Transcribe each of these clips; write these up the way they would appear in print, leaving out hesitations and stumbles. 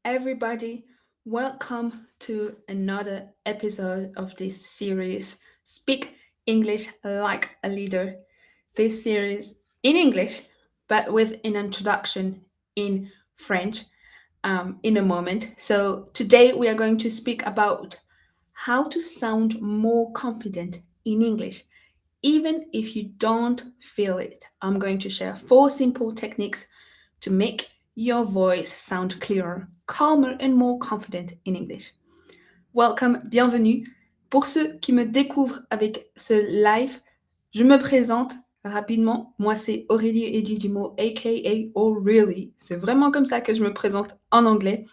everybody. Welcome to another episode of this series, Speak English Like a Leader. This series in English, but with an introduction in French in a moment. So, today we are going to speak about how to sound more confident in English, even if you don't feel it. I'm going to share four simple techniques to make your voice sound clearer, calmer, and more confident in English. Welcome, bienvenue. Pour ceux qui me découvrent avec ce live, je me présente rapidement. Moi, c'est Aurélie Edidimo, aka O'Reilly. C'est vraiment comme ça que je me présente en anglais.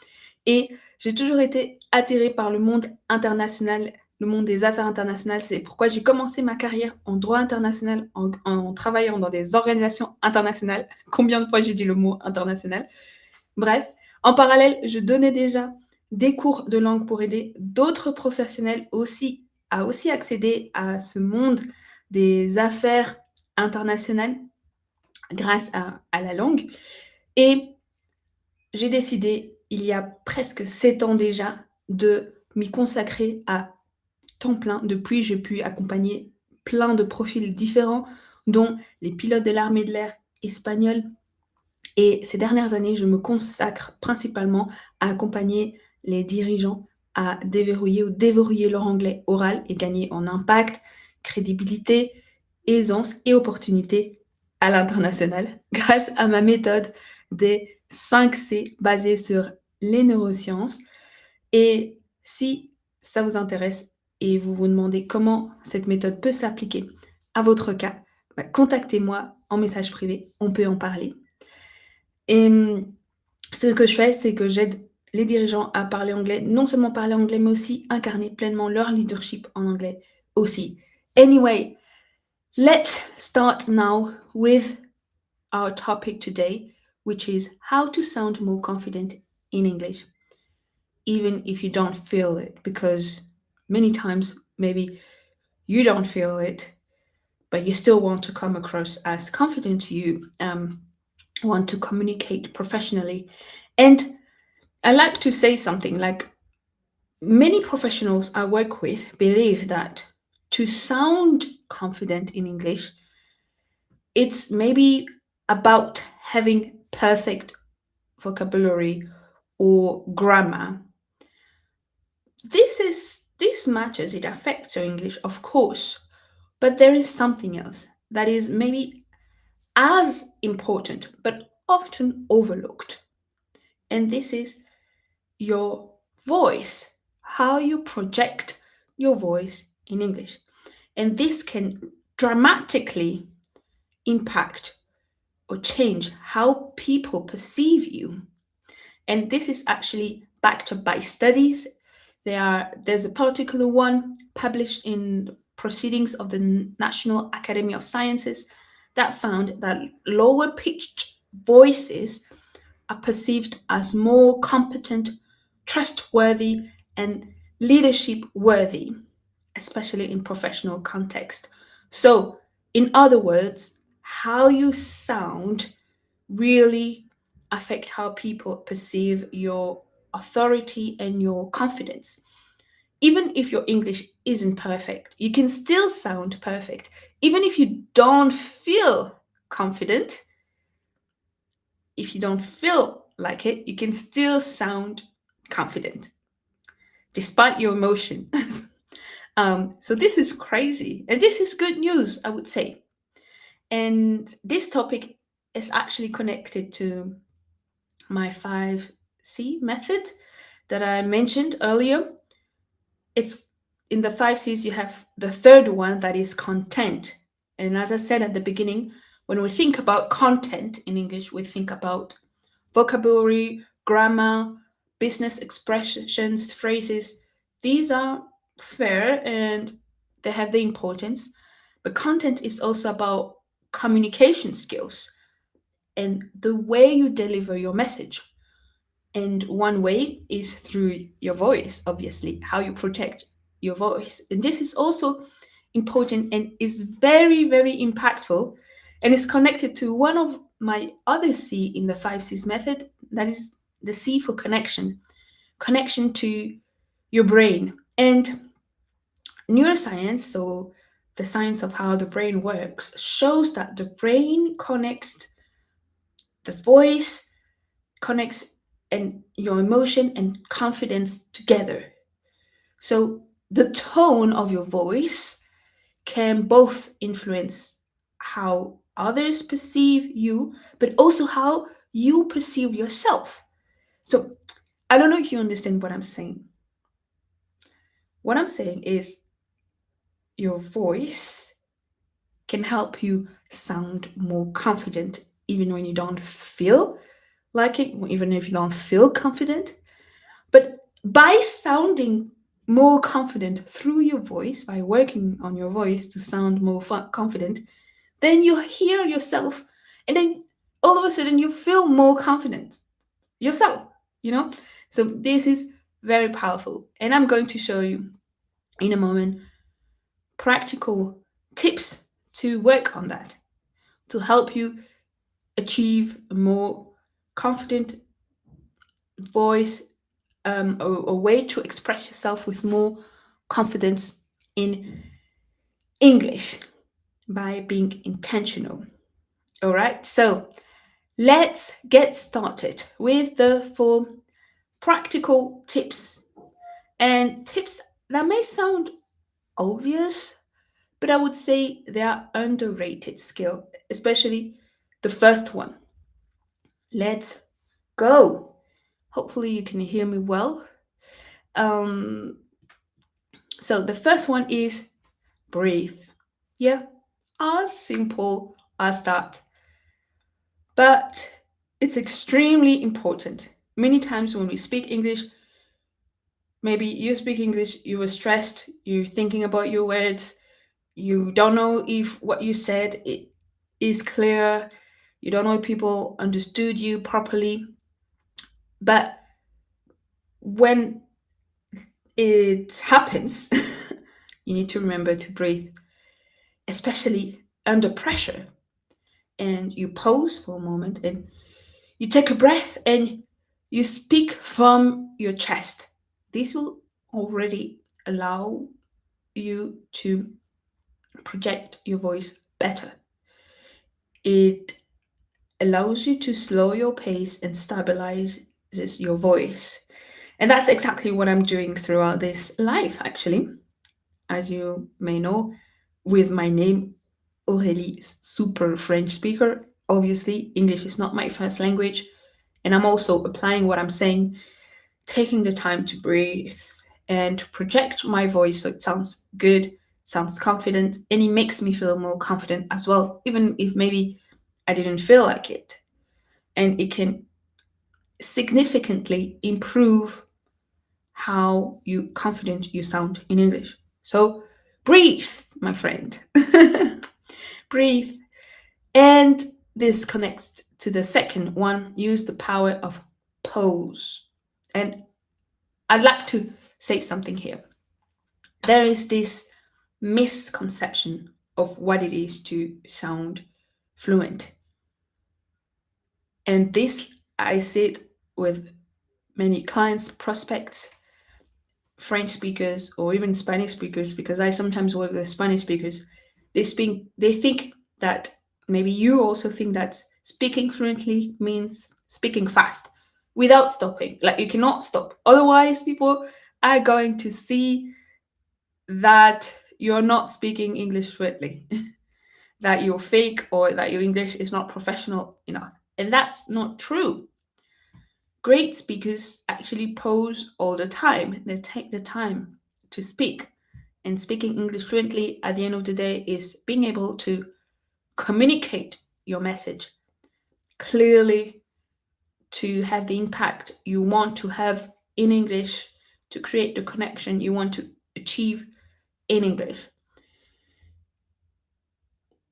Et j'ai toujours été attirée par le monde international, le monde des affaires internationales. C'est pourquoi j'ai commencé ma carrière en droit international, en travaillant dans des organisations internationales. Combien de fois j'ai dit le mot international? Bref, en parallèle, je donnais déjà des cours de langue pour aider d'autres professionnels aussi à aussi accéder à ce monde des affaires internationales grâce à la langue. Et j'ai décidé, il y a presque 7 ans déjà, de m'y consacrer à temps plein. Depuis, j'ai pu accompagner plein de profils différents, dont les pilotes de l'armée de l'air espagnole. Et ces dernières années, je me consacre principalement à accompagner les dirigeants à déverrouiller ou déverrouiller leur anglais oral et gagner en impact, crédibilité, aisance et opportunité à l'international grâce à ma méthode des 5 C basée sur les neurosciences. Et si ça vous intéresse et vous vous demandez comment cette méthode peut s'appliquer à votre cas, contactez-moi en message privé, on peut en parler. Et ce que je fais, c'est que j'aide les dirigeants à parler anglais, non seulement parler anglais, mais aussi incarner pleinement leur leadership en anglais aussi. Anyway, let's start now with our topic today, which is how to sound more confident in English, even if you don't feel it, because many times maybe you don't feel it, but you still want to come across as confident. You want to communicate professionally. And I like to say something like many professionals I work with believe that to sound confident in English, it's maybe about having perfect vocabulary or grammar. This matters, it affects your English, of course, but there is something else that is maybe as important but often overlooked. And this is your voice, how you project your voice in English. And this can dramatically impact or change how people perceive you. And this is actually backed up by studies. There's a particular one published in Proceedings of the National Academy of Sciences that found that lower pitched voices are perceived as more competent, trustworthy, and leadership worthy, especially in professional context. So, in other words, how you sound really affect how people perceive your authority and your confidence. Even if your English isn't perfect, you can still sound perfect. Even if you don't feel confident, if you don't feel like it, you can still sound confident despite your emotion. So this is crazy. And this is good news, I would say. And this topic is actually connected to my 5C method that I mentioned earlier. It's in the 5Cs, you have the third one that is content. And as I said at the beginning, when we think about content in English, we think about vocabulary, grammar, business expressions, phrases. These are fair and they have the importance. But content is also about communication skills and the way you deliver your message. And one way is through your voice, obviously, how you protect your voice. And this is also important and is very, very impactful and is connected to one of my other C in the 5Cs method, that is the C for connection, connection to your brain. And neuroscience, so the science of how the brain works, shows that the brain connects the voice, connects and your emotion and confidence together. So the tone of your voice can both influence how others perceive you, but also how you perceive yourself. So I don't know if you understand what I'm saying. What I'm saying is your voice can help you sound more confident even when you don't feel like it, even if you don't feel confident. But by sounding more confident through your voice, by working on your voice to sound more confident, then you hear yourself, and then all of a sudden you feel more confident yourself, you know? So this is very powerful. And I'm going to show you in a moment practical tips to work on that, to help you achieve a more confident voice, a way to express yourself with more confidence in English by being intentional. All right, so let's get started with the 4 practical tips, and tips that may sound obvious, but I would say they are underrated skill, especially the first one. Let's go. Hopefully you can hear me well. Um, so the first one is breathe. Yeah, as simple as that. But it's extremely important. Many times when we speak English, maybe you speak English, you were stressed, you're thinking about your words, you don't know if what you said is clear, you don't know if people understood you properly. But when it happens, you need to remember to breathe, especially under pressure. And you pause for a moment and you take a breath and you speak from your chest. This will already allow you to project your voice better. It allows you to slow your pace and stabilizes your voice. And that's exactly what I'm doing throughout this live, actually. As you may know, with my name, Aurélie, super French speaker. Obviously, English is not my first language. And I'm also applying what I'm saying, taking the time to breathe and to project my voice so it sounds good, sounds confident, and it makes me feel more confident as well, even if maybe I didn't feel like it. And it can significantly improve how you confident you sound in English. So breathe, my friend. Breathe. And this connects to the second one, use the power of pause. And I'd like to say something here. There is this misconception of what it is to sound fluent. And this I see it with many clients, prospects, French speakers, or even Spanish speakers, because I sometimes work with Spanish speakers. They think that maybe you also think that speaking fluently means speaking fast without stopping. Like you cannot stop. Otherwise, people are going to see that you're not speaking English fluently, that you're fake or that your English is not professional enough. And that's not true. Great speakers actually pause all the time. They take the time to speak. And speaking English fluently at the end of the day is being able to communicate your message clearly, to have the impact you want to have in English, to create the connection you want to achieve in English.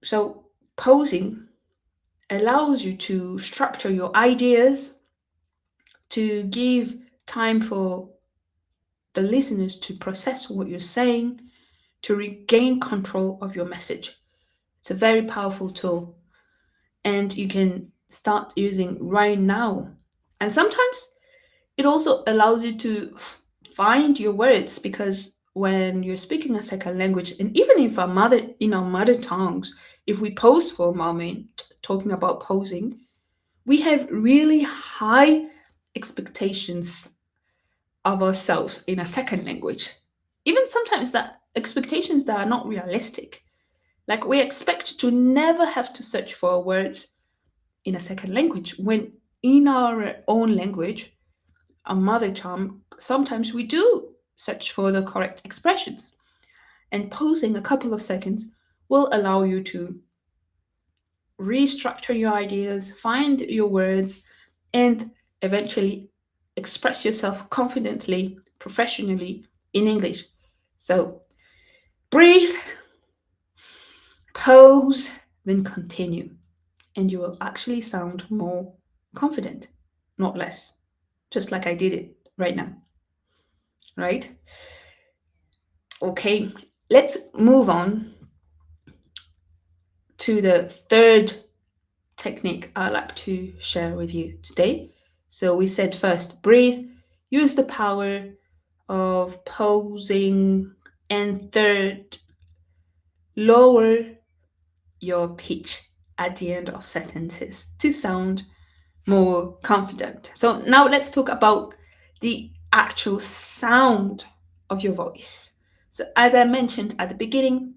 So, posing allows you to structure your ideas, to give time for the listeners to process what you're saying, to regain control of your message. It's a very powerful tool, and you can start using right now. And sometimes It also allows you to find your words, because when you're speaking a second language, and even if our mother tongues, if we pause for a moment, talking about posing, we have really high expectations of ourselves in a second language. Even sometimes that expectations that are not realistic. Like we expect to never have to search for words in a second language, when in our own language, our mother tongue, sometimes we do search for the correct expressions. And pausing a couple of seconds will allow you to restructure your ideas, find your words, and eventually express yourself confidently, professionally in English. So breathe, pause, then continue, and you will actually sound more confident, not less, just like I did it right now, right? Okay, let's move on to the third technique I like to share with you today. So we said first, breathe, use the power of posing, and third, lower your pitch at the end of sentences to sound more confident. So now let's talk about the actual sound of your voice. So as I mentioned at the beginning,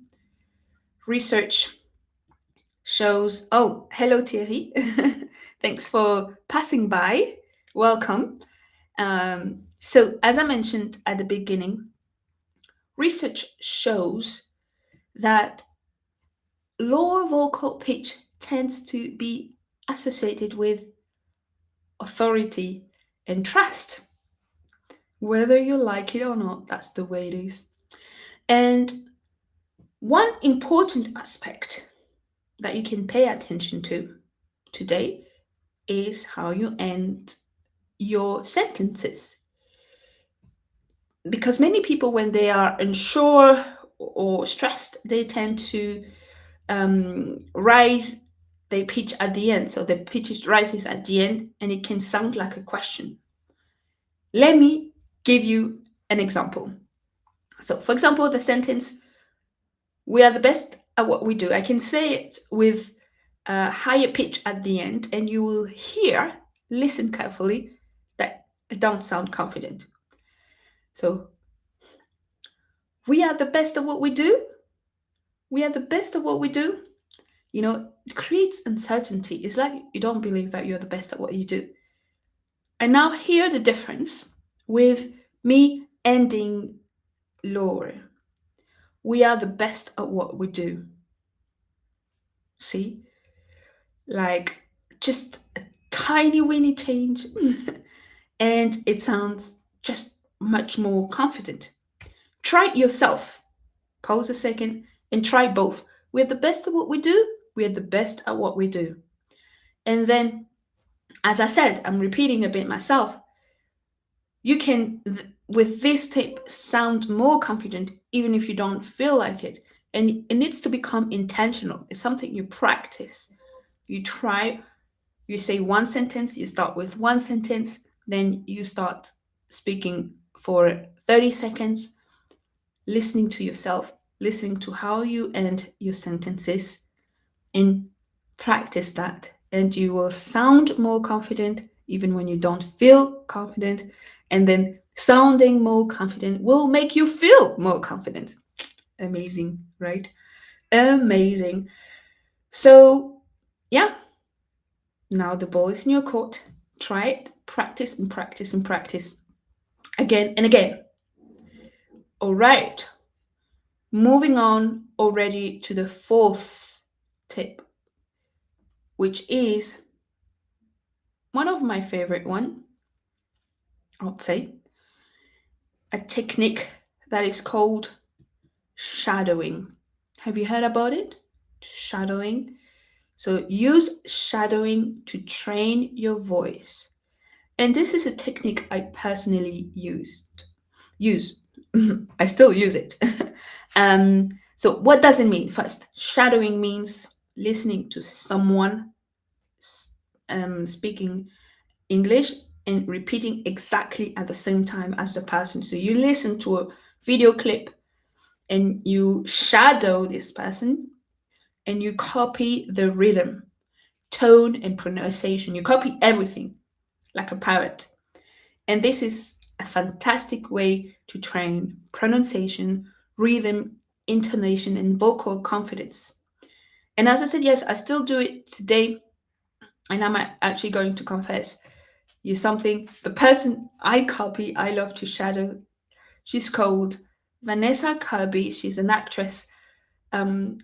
research shows. Oh, hello Thierry. Thanks for passing by. Welcome. So, as I mentioned at the beginning, research shows that lower vocal pitch tends to be associated with authority and trust. Whether you like it or not, that's the way it is. And one important aspect that you can pay attention to today is how you end your sentences. Because many people, when they are unsure or stressed, they tend to rise their pitch at the end. So the pitch rises at the end and it can sound like a question. Let me give you an example. So, for example, the sentence, we are the best at what we do. I can say it with a higher pitch at the end, and you will hear, listen carefully, that I don't sound confident. So, we are the best at what we do. We are the best at what we do. It creates uncertainty. It's like you don't believe that you're the best at what you do. And now hear the difference with me ending lower. We are the best at what we do. See? Like just a tiny weeny change. And it sounds just much more confident. Try it yourself. Pause a second and try both. We're the best at what we do. We're the best at what we do. And then, as I said, I'm repeating a bit myself. You can, with this tip, sound more confident even if you don't feel like it. And it needs to become intentional. It's something you practice. You try, you say one sentence, you start with one sentence, then you start speaking for 30 seconds, listening to yourself, listening to how you end your sentences, and practice that. And you will sound more confident even when you don't feel confident. And then sounding more confident will make you feel more confident. Amazing, right? Amazing. So, yeah, now the ball is in your court. Try it, practice and practice and practice again and again. All right, moving on already to the fourth tip, which is one of my favorite one, I'd say, a technique that is called shadowing. Have you heard about it? Shadowing. So use shadowing to train your voice. And this is a technique I personally use. I still use it. So what does it mean? First, shadowing means listening to someone speaking English and repeating exactly at the same time as the person. So you listen to a video clip and you shadow this person and you copy the rhythm, tone, and pronunciation. You copy everything like a parrot. And this is a fantastic way to train pronunciation, rhythm, intonation, and vocal confidence. And as I said, yes, I still do it today. And I'm actually going to confess you something. The person I copy, I love to shadow. She's called Vanessa Kirby. She's an actress. Um,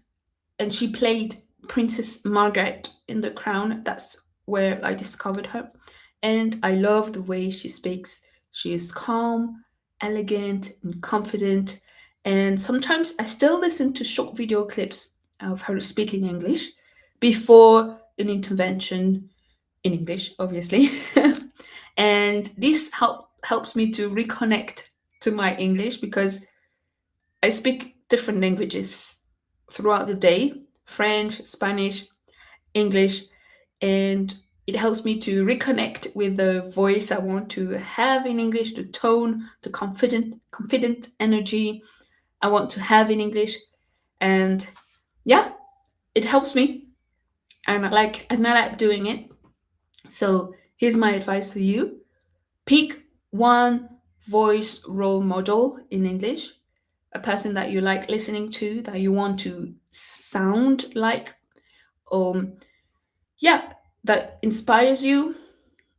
and she played Princess Margaret in The Crown. That's where I discovered her. And I love the way she speaks. She is calm, elegant, and confident. And sometimes I still listen to short video clips of her speaking English before an intervention in English, obviously. And this helps me to reconnect to my English because I speak different languages throughout the day: French, Spanish, English, and it helps me to reconnect with the voice I want to have in English, the tone, the confident energy I want to have in English. And yeah, it helps me and I like doing it. So here's my advice for you. Pick one voice role model in English, a person that you like listening to, that you want to sound like, um, yeah, that inspires you,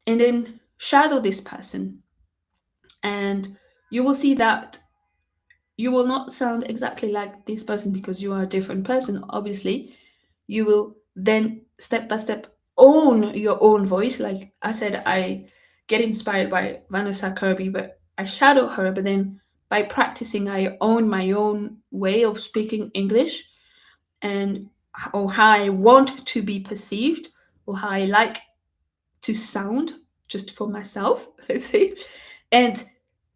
and then shadow this person. And you will see that you will not sound exactly like this person because you are a different person, obviously. You will then step by step own your own voice. Like I said, I get inspired by Vanessa Kirby, but I shadow her. But then by practicing, I own my own way of speaking English and or how I want to be perceived or how I like to sound just for myself, let's say. And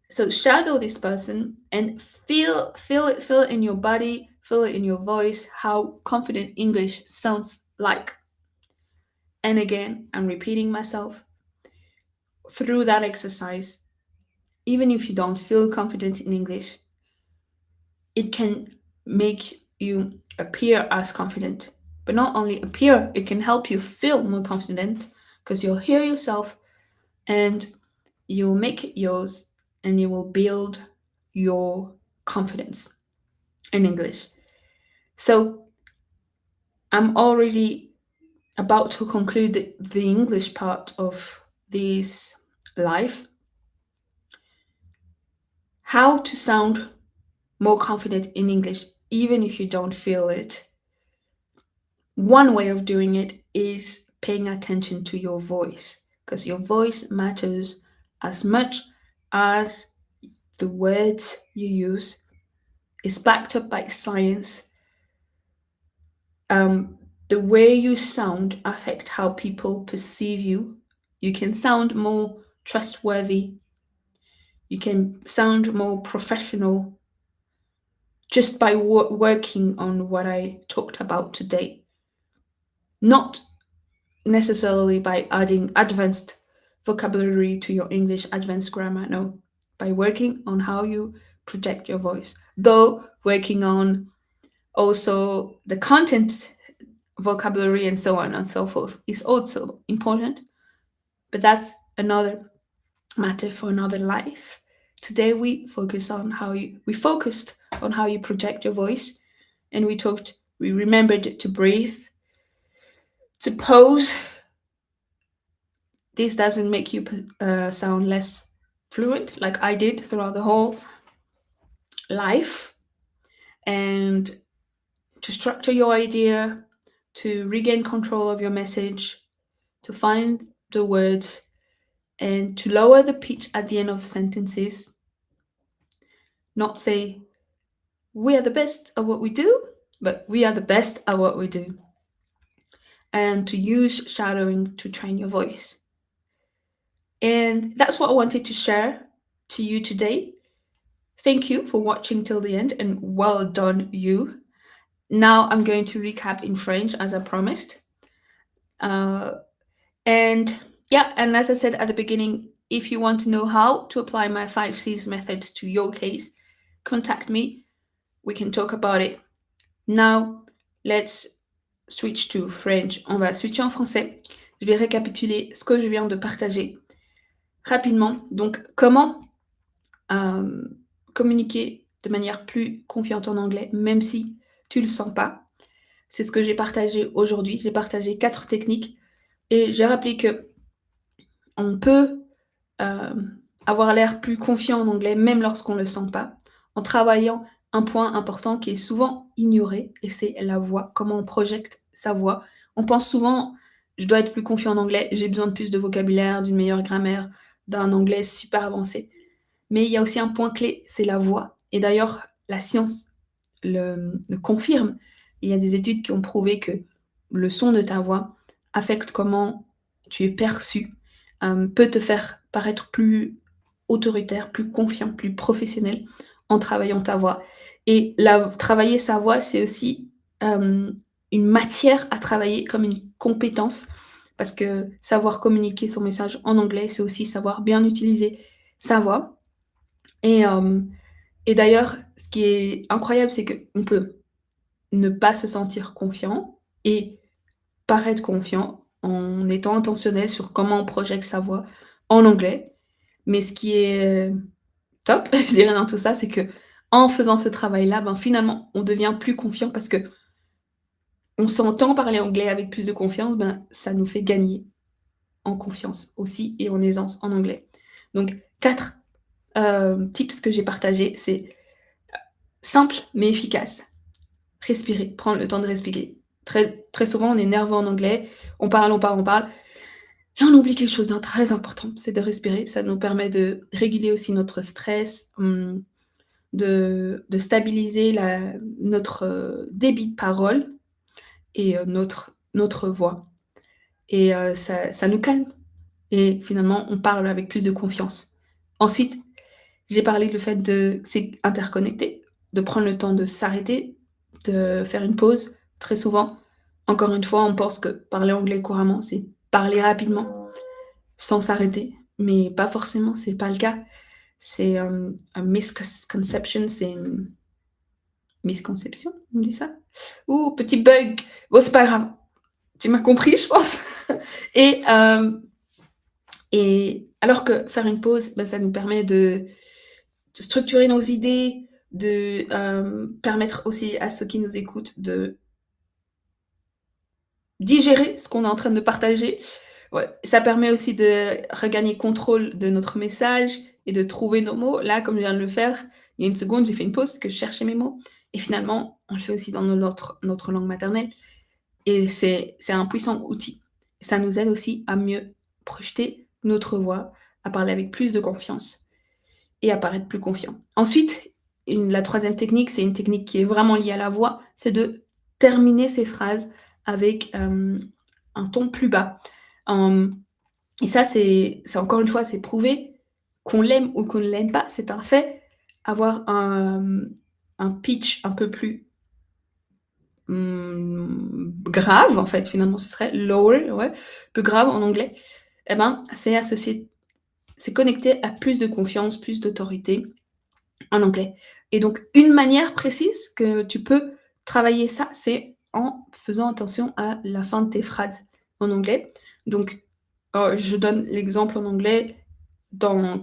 so shadow this person and feel it in your body, feel it in your voice, how confident English sounds like. And again, I'm repeating myself through that exercise. Even if you don't feel confident in English, it can make you appear as confident. But not only appear, it can help you feel more confident because you'll hear yourself and you'll make it yours and you will build your confidence in English. So I'm already about to conclude the English part of this life. How to sound more confident in English, even if you don't feel it. One way of doing it is paying attention to your voice, because your voice matters as much as the words you use. It's backed up by science. Um, the way you sound affect how people perceive you. You can sound more trustworthy. You can sound more professional just by working on what I talked about today. Not necessarily by adding advanced vocabulary to your English, advanced grammar, no. By working on how you project your voice. Though working on also the content, vocabulary, and so on and so forth is also important, but that's another matter for another life. Today we focused on how you project your voice, and we remembered to breathe, to pause. This doesn't make you sound less fluent like I did throughout the whole life, and to structure your idea, to regain control of your message, to find the words, and to lower the pitch at the end of sentences. Not say, we are the best at what we do, but we are the best at what we do. And to use shadowing to train your voice. And that's what I wanted to share to you today. Thank you for watching till the end and well done, you. Now I'm going to recap in French as I promised. Uh, and yeah, and as I said at the beginning, If you want to know how to apply my 5 C's method to your case, contact me. We can talk about it. Now, let's switch to French. On va switcher en français. Je vais récapituler ce que je viens de partager rapidement. Donc, comment communiquer de manière plus confiante en anglais, même si tu le sens pas. C'est ce que j'ai partagé aujourd'hui. J'ai partagé 4 techniques et j'ai rappelé que on peut avoir l'air plus confiant en anglais, même lorsqu'on ne le sent pas, en travaillant un point important qui est souvent ignoré, et c'est la voix, comment on projette sa voix. On pense souvent, je dois être plus confiant en anglais, j'ai besoin de plus de vocabulaire, d'une meilleure grammaire, d'un anglais super avancé. Mais il y a aussi un point clé, c'est la voix. Et d'ailleurs, la science le confirme. Il y a des études qui ont prouvé que le son de ta voix affecte comment tu es perçu, peut te faire paraître plus autoritaire, plus confiant, plus professionnel en travaillant ta voix. Et travailler sa voix, c'est aussi une matière à travailler comme une compétence, parce que savoir communiquer son message en anglais, c'est aussi savoir bien utiliser sa voix. Et, et d'ailleurs, ce qui est incroyable, c'est qu'on peut ne pas se sentir confiant et paraître confiant en étant intentionnel sur comment on projette sa voix en anglais. Mais ce qui est top, je dirais dans tout ça, c'est que en faisant ce travail-là, ben, finalement, on devient plus confiant parce que on s'entend parler anglais avec plus de confiance, ben, ça nous fait gagner en confiance aussi et en aisance en anglais. Donc 4 tips que j'ai partagés, c'est simple mais efficace. Respirer, prendre le temps de respirer. Très, très souvent, on est nerveux en anglais, on parle, on parle, on parle, et on oublie quelque chose d'un très important, c'est de respirer. Ça nous permet de réguler aussi notre stress, de stabiliser notre débit de parole et notre voix. Et ça nous calme. Et finalement, on parle avec plus de confiance. Ensuite, j'ai parlé du fait que c'est interconnecté, de prendre le temps de s'arrêter, de faire une pause. Très souvent, encore une fois, on pense que parler anglais couramment, c'est parler rapidement, sans s'arrêter. Mais pas forcément, c'est pas le cas. C'est un misconception, c'est une misconception, on dit ça? Ouh, petit bug. Bon, c'est pas grave. Tu m'as compris, je pense. Et, et alors que faire une pause, ben, ça nous permet de structurer nos idées, de permettre aussi à ceux qui nous écoutent de digérer ce qu'on est en train de partager. Ouais. Ça permet aussi de regagner contrôle de notre message et de trouver nos mots. Là, comme je viens de le faire, il y a une seconde, j'ai fait une pause parce que je cherchais mes mots. Et finalement, on le fait aussi dans notre langue maternelle. Et c'est un puissant outil. Ça nous aide aussi à mieux projeter notre voix, à parler avec plus de confiance et à paraître plus confiant. Ensuite, la troisième technique, c'est une technique qui est vraiment liée à la voix, c'est de terminer ses phrases avec un ton plus bas. Et ça, c'est encore une fois, c'est prouvé qu'on l'aime ou qu'on ne l'aime pas, c'est un fait. Avoir un pitch un peu plus grave, en fait, finalement, ce serait lower, ouais, plus grave en anglais, eh ben, c'est associé, c'est connecté à plus de confiance, plus d'autorité en anglais. Et donc, une manière précise que tu peux travailler ça, c'est en faisant attention à la fin de tes phrases en anglais. Donc, je donne l'exemple en anglais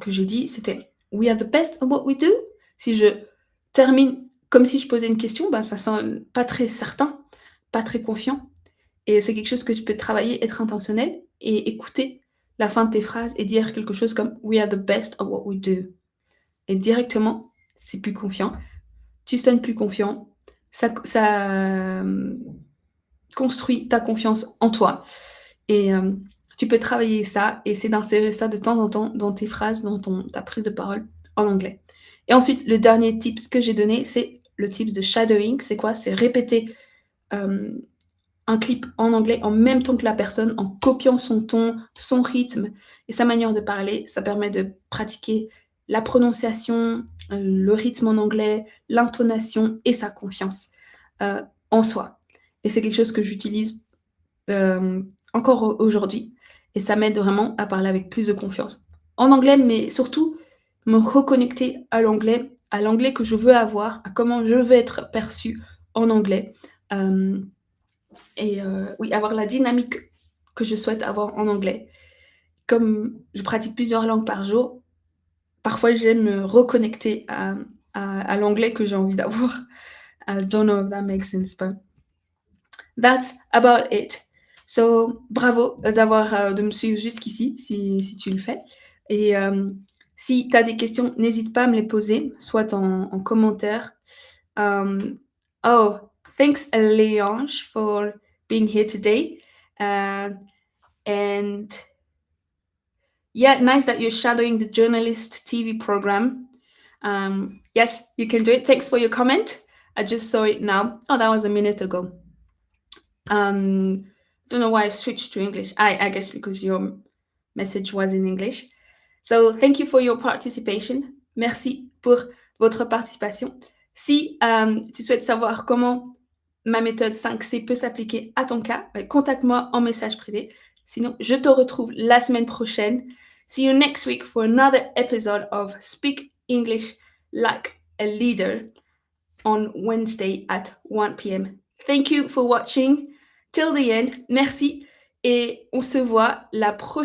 que j'ai dit, c'était We are the best at what we do. Si je termine comme si je posais une question, ben, ça sent pas très certain, pas très confiant. Et c'est quelque chose que tu peux travailler, être intentionnel et écouter la fin de tes phrases et dire quelque chose comme We are the best at what we do. Et directement, c'est plus confiant. Tu sonnes plus confiant. Ça construit ta confiance en toi. Et tu peux travailler ça, essayer d'insérer ça de temps en temps dans tes phrases, dans ta prise de parole en anglais. Et ensuite, le dernier tips que j'ai donné, c'est le tips de shadowing. C'est quoi? C'est répéter un clip en anglais en même temps que la personne, en copiant son ton, son rythme et sa manière de parler. Ça permet de pratiquer la prononciation, le rythme en anglais, l'intonation et sa confiance en soi. Et c'est quelque chose que j'utilise encore aujourd'hui. Et ça m'aide vraiment à parler avec plus de confiance. en anglais, mais surtout me reconnecter à l'anglais que je veux avoir, à comment je veux être perçue en anglais. Hem et oui, avoir la dynamique que je souhaite avoir en anglais. Comme je pratique plusieurs langues par jour, parfois j'aime me reconnecter à l'anglais que j'ai envie d'avoir. I don't know if that makes sense, but that's about it. So, bravo de me suivre jusqu'ici, si tu le fais. Et si tu as des questions, n'hésite pas à me les poser, soit en commentaire. Um, oh, thanks, Léange, for being here today. Uh, and yeah, nice that you're shadowing the journalist TV program. Yes, you can do it. Thanks for your comment. I just saw it now. Oh, that was a minute ago. Don't know why I switched to English. I guess because your message was in English. So thank you for your participation. Merci pour votre participation. Si tu souhaites savoir comment ma méthode 5C peut s'appliquer à ton cas, contacte-moi en message privé. Sinon, je te retrouve la semaine prochaine. See you next week for another episode of Speak English Like a Leader on Wednesday at 1 p.m. Thank you for watching till the end. Merci et on se voit la prochaine